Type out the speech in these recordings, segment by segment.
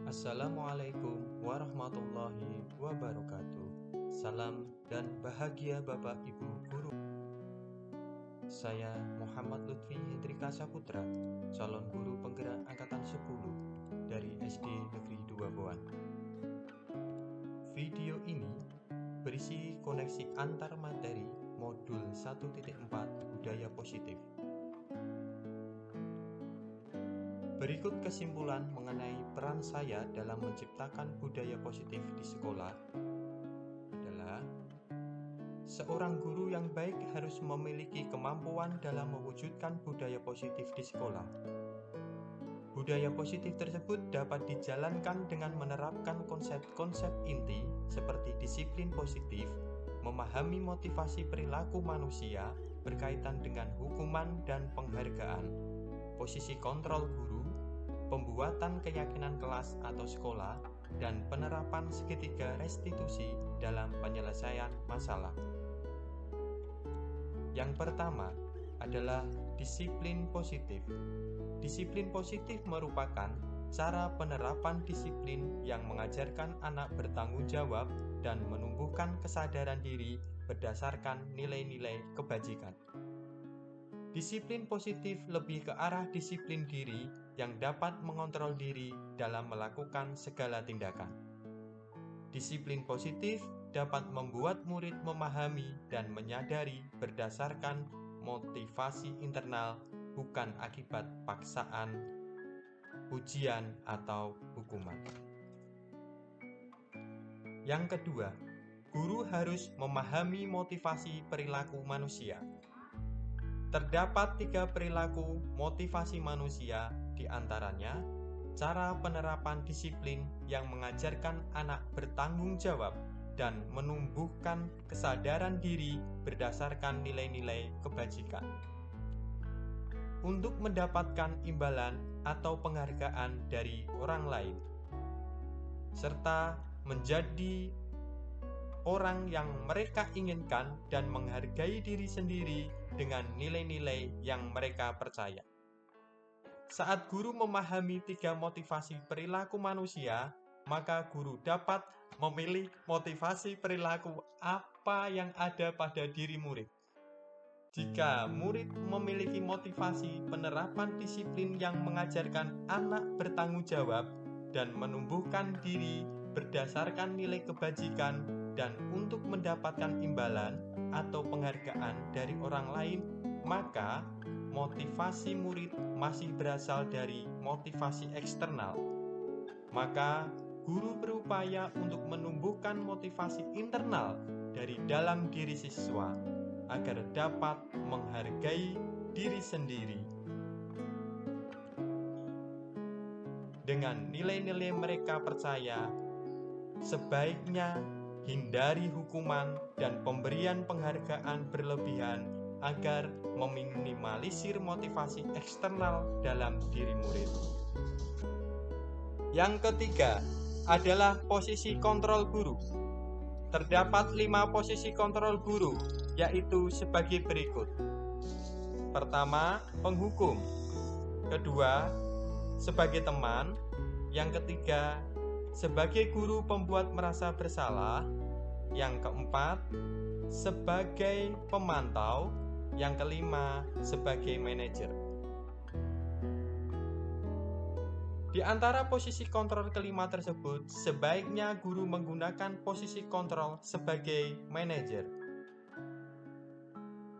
Assalamualaikum warahmatullahi wabarakatuh. Salam dan bahagia Bapak Ibu Guru. Saya Muhammad Lutfi Hendrika Saputra, calon guru penggerak angkatan 10 dari SD Negeri 2 Boan. Video ini berisi koneksi antar materi modul 1.4 Budaya Positif. Berikut kesimpulan mengenai peran saya dalam menciptakan budaya positif di sekolah adalah seorang guru yang baik harus memiliki kemampuan dalam mewujudkan budaya positif di sekolah. Budaya positif tersebut dapat dijalankan dengan menerapkan konsep-konsep inti seperti disiplin positif, memahami motivasi perilaku manusia berkaitan dengan hukuman dan penghargaan, posisi kontrol guru, pembuatan keyakinan kelas atau sekolah, dan penerapan segitiga restitusi dalam penyelesaian masalah. Yang pertama adalah disiplin positif. Disiplin positif merupakan cara penerapan disiplin yang mengajarkan anak bertanggung jawab dan menumbuhkan kesadaran diri berdasarkan nilai-nilai kebajikan. Disiplin positif lebih ke arah disiplin diri yang dapat mengontrol diri dalam melakukan segala tindakan. Disiplin positif dapat membuat murid memahami dan menyadari berdasarkan motivasi internal, bukan akibat paksaan, ujian, atau hukuman. Yang kedua, guru harus memahami motivasi perilaku manusia. Terdapat 3 perilaku motivasi manusia, di antaranya cara penerapan disiplin yang mengajarkan anak bertanggung jawab dan menumbuhkan kesadaran diri berdasarkan nilai-nilai kebajikan. Untuk mendapatkan imbalan atau penghargaan dari orang lain, serta menjadi orang yang mereka inginkan dan menghargai diri sendiri dengan nilai-nilai yang mereka percaya. Saat guru memahami 3 motivasi perilaku manusia, maka guru dapat memilih motivasi perilaku apa yang ada pada diri murid. Jika murid memiliki motivasi penerapan disiplin yang mengajarkan anak bertanggung jawab dan menumbuhkan diri berdasarkan nilai kebajikan dan untuk mendapatkan imbalan atau penghargaan dari orang lain, maka motivasi murid masih berasal dari motivasi eksternal. Maka guru berupaya untuk menumbuhkan motivasi internal dari dalam diri siswa agar dapat menghargai diri sendiri. Dengan nilai-nilai mereka percaya, sebaiknya hindari hukuman dan pemberian penghargaan berlebihan agar meminimalisir motivasi eksternal dalam diri murid. Yang ketiga adalah posisi kontrol guru. Terdapat 5 posisi kontrol guru, yaitu sebagai berikut. Pertama, penghukum. Kedua, sebagai teman. Yang ketiga, sebagai guru pembuat merasa bersalah. Yang keempat, sebagai pemantau. Yang kelima, sebagai manajer. Di antara posisi kontrol kelima tersebut, sebaiknya guru menggunakan posisi kontrol sebagai manajer.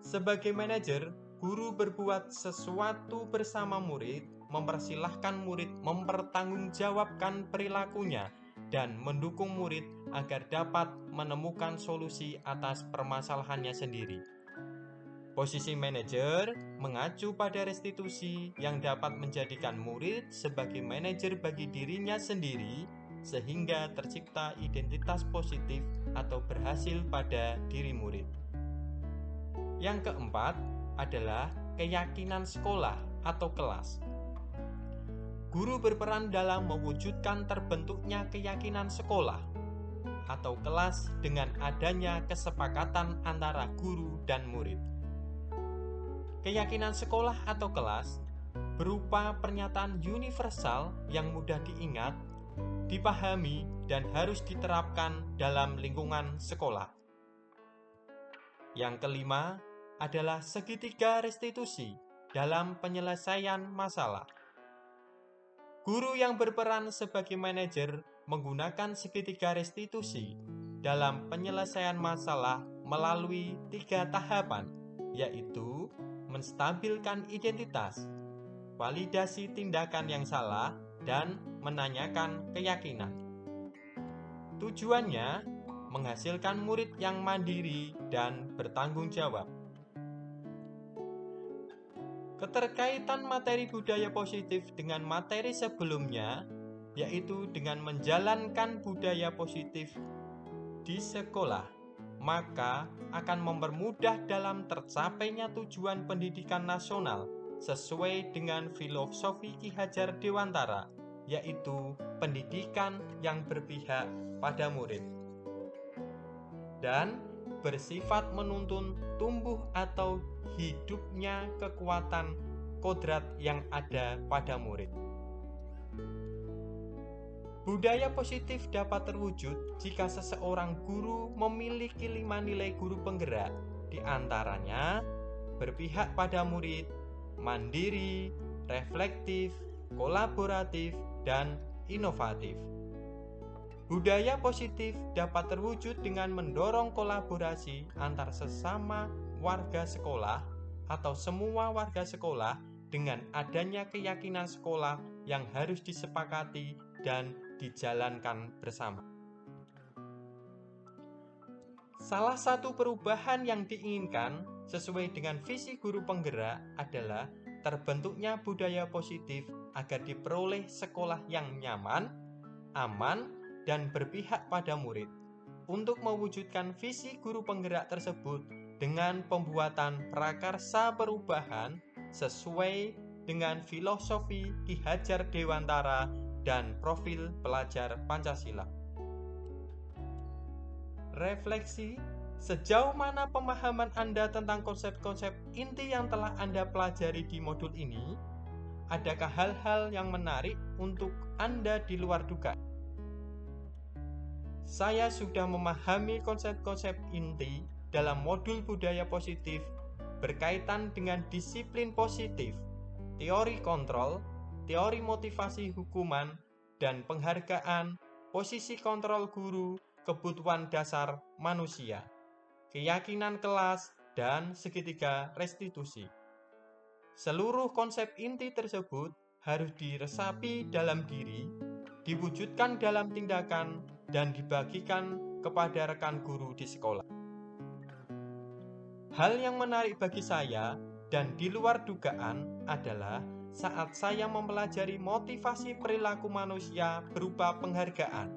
Sebagai manajer, guru berbuat sesuatu bersama murid, mempersilahkan murid mempertanggungjawabkan perilakunya, dan mendukung murid agar dapat menemukan solusi atas permasalahannya sendiri. Posisi manajer mengacu pada restitusi yang dapat menjadikan murid sebagai manajer bagi dirinya sendiri, sehingga tercipta identitas positif atau berhasil pada diri murid. Yang keempat adalah keyakinan sekolah atau kelas. Guru berperan dalam mewujudkan terbentuknya keyakinan sekolah atau kelas dengan adanya kesepakatan antara guru dan murid. Keyakinan sekolah atau kelas berupa pernyataan universal yang mudah diingat dipahami, dan harus diterapkan dalam lingkungan sekolah. Yang kelima adalah segitiga restitusi dalam penyelesaian masalah. Guru yang berperan sebagai manajer menggunakan segitiga restitusi dalam penyelesaian masalah melalui 3 tahapan, yaitu menstabilkan identitas, validasi tindakan yang salah, dan menanyakan keyakinan. Tujuannya menghasilkan murid yang mandiri dan bertanggung jawab. Keterkaitan materi budaya positif dengan materi sebelumnya, yaitu dengan menjalankan budaya positif di sekolah, maka akan mempermudah dalam tercapainya tujuan pendidikan nasional sesuai dengan filosofi Ki Hajar Dewantara, yaitu pendidikan yang berpihak pada murid dan bersifat menuntun tumbuh atau hidupnya kekuatan kodrat yang ada pada murid. Budaya positif dapat terwujud jika seseorang guru memiliki 5 nilai guru penggerak, di antaranya berpihak pada murid, mandiri, reflektif, kolaboratif, dan inovatif. Budaya positif dapat terwujud dengan mendorong kolaborasi antar sesama warga sekolah atau semua warga sekolah dengan adanya keyakinan sekolah yang harus disepakati dan dijalankan bersama. Salah satu perubahan yang diinginkan sesuai dengan visi guru penggerak adalah terbentuknya budaya positif agar diperoleh sekolah yang nyaman, aman, dan berpihak pada murid. Untuk mewujudkan visi guru penggerak tersebut dengan pembuatan prakarsa perubahan sesuai dengan filosofi Ki Hajar Dewantara dan profil pelajar Pancasila. Refleksi, sejauh mana pemahaman Anda tentang konsep-konsep inti yang telah Anda pelajari di modul ini? Adakah hal-hal yang menarik untuk Anda di luar dugaan? Saya sudah memahami konsep-konsep inti dalam modul budaya positif berkaitan dengan disiplin positif, teori kontrol, teori motivasi hukuman, dan penghargaan, posisi kontrol guru, kebutuhan dasar manusia, keyakinan kelas, dan segitiga restitusi. Seluruh konsep inti tersebut harus diresapi dalam diri, diwujudkan dalam tindakan, dan dibagikan kepada rekan guru di sekolah. Hal yang menarik bagi saya dan di luar dugaan adalah saat saya mempelajari motivasi perilaku manusia berupa penghargaan.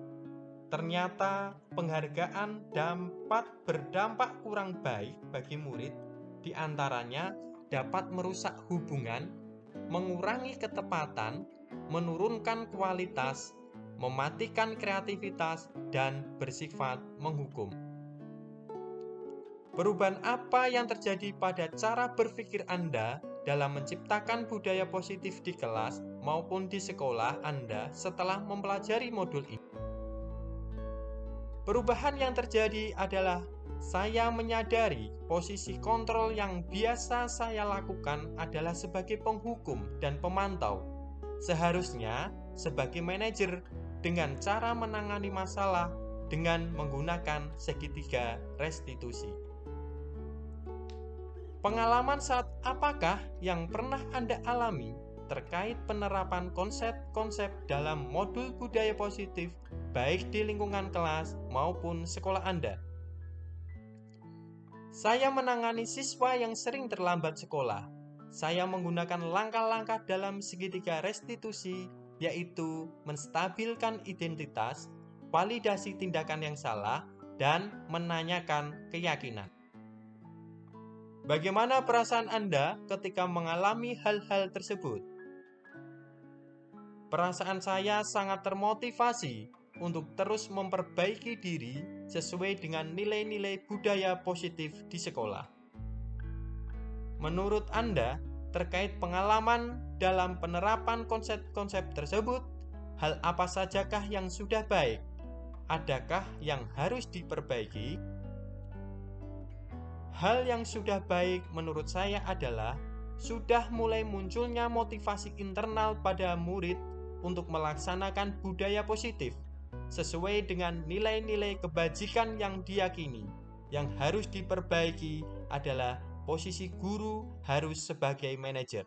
Ternyata penghargaan dapat berdampak kurang baik bagi murid, di antaranya dapat merusak hubungan, mengurangi ketepatan, menurunkan kualitas, mematikan kreativitas, dan bersifat menghukum. Perubahan apa yang terjadi pada cara berpikir Anda dalam menciptakan budaya positif di kelas maupun di sekolah Anda setelah mempelajari modul ini? Perubahan yang terjadi adalah saya menyadari posisi kontrol yang biasa saya lakukan adalah sebagai penghukum dan pemantau. Seharusnya sebagai manajer dengan cara menangani masalah dengan menggunakan segitiga restitusi. Pengalaman saat apakah yang pernah Anda alami terkait penerapan konsep-konsep dalam modul budaya positif baik di lingkungan kelas maupun sekolah Anda? Saya menangani siswa yang sering terlambat sekolah. Saya menggunakan langkah-langkah dalam segitiga restitusi, yaitu menstabilkan identitas, validasi tindakan yang salah, dan menanyakan keyakinan. Bagaimana perasaan Anda ketika mengalami hal-hal tersebut? Perasaan saya sangat termotivasi untuk terus memperbaiki diri sesuai dengan nilai-nilai budaya positif di sekolah. Menurut Anda, terkait pengalaman dalam penerapan konsep-konsep tersebut, Hal apa sajakah yang sudah baik? Adakah yang harus diperbaiki? Hal yang sudah baik menurut saya adalah sudah mulai munculnya motivasi internal pada murid untuk melaksanakan budaya positif sesuai dengan nilai-nilai kebajikan yang diyakini. Yang harus diperbaiki adalah posisi guru harus sebagai manajer.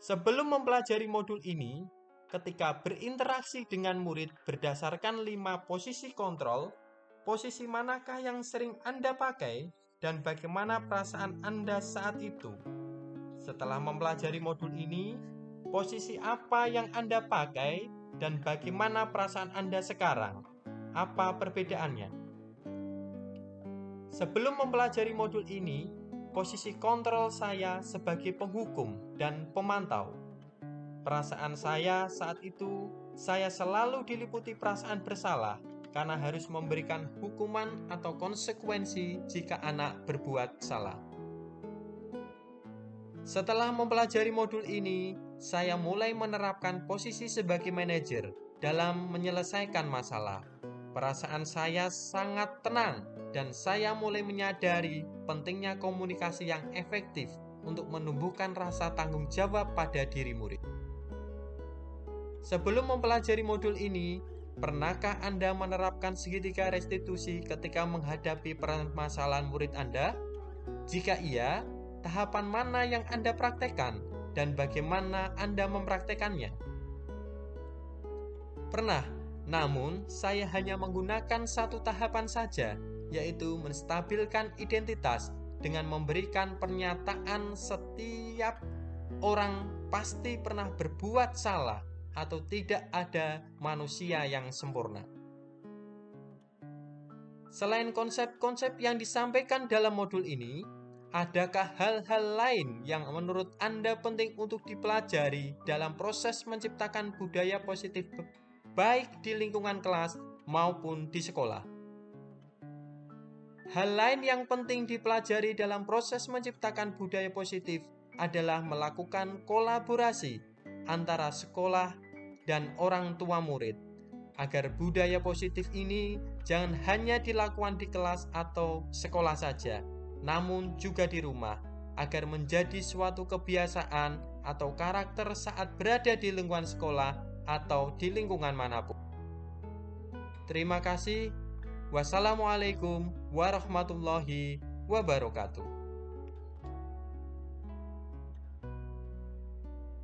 Sebelum mempelajari modul ini, ketika berinteraksi dengan murid berdasarkan 5 posisi kontrol, posisi manakah yang sering Anda pakai dan bagaimana perasaan Anda saat itu? Setelah mempelajari modul ini, posisi apa yang Anda pakai dan bagaimana perasaan Anda sekarang? Apa perbedaannya? Sebelum mempelajari modul ini, posisi kontrol saya sebagai penghukum dan pemantau. Perasaan saya saat itu, saya selalu diliputi perasaan bersalah karena harus memberikan hukuman atau konsekuensi jika anak berbuat salah. Setelah mempelajari modul ini, saya mulai menerapkan posisi sebagai manajer dalam menyelesaikan masalah. Perasaan saya sangat tenang dan saya mulai menyadari pentingnya komunikasi yang efektif untuk menumbuhkan rasa tanggung jawab pada diri murid. Sebelum mempelajari modul ini, pernahkah Anda menerapkan segitiga restitusi ketika menghadapi permasalahan murid Anda? Jika iya, tahapan mana yang Anda praktekkan dan bagaimana Anda mempraktekannya? Pernah. Namun, saya hanya menggunakan satu tahapan saja, yaitu menstabilkan identitas dengan memberikan pernyataan setiap orang pasti pernah berbuat salah atau tidak ada manusia yang sempurna. Selain konsep-konsep yang disampaikan dalam modul ini, adakah hal-hal lain yang menurut Anda penting untuk dipelajari dalam proses menciptakan budaya positif baik di lingkungan kelas maupun di sekolah? Hal lain yang penting dipelajari dalam proses menciptakan budaya positif adalah melakukan kolaborasi antara sekolah dan orang tua murid, agar budaya positif ini jangan hanya dilakukan di kelas atau sekolah saja, namun juga di rumah, agar menjadi suatu kebiasaan atau karakter saat berada di lingkungan sekolah atau di lingkungan manapun. Terima kasih. Wassalamualaikum warahmatullahi wabarakatuh.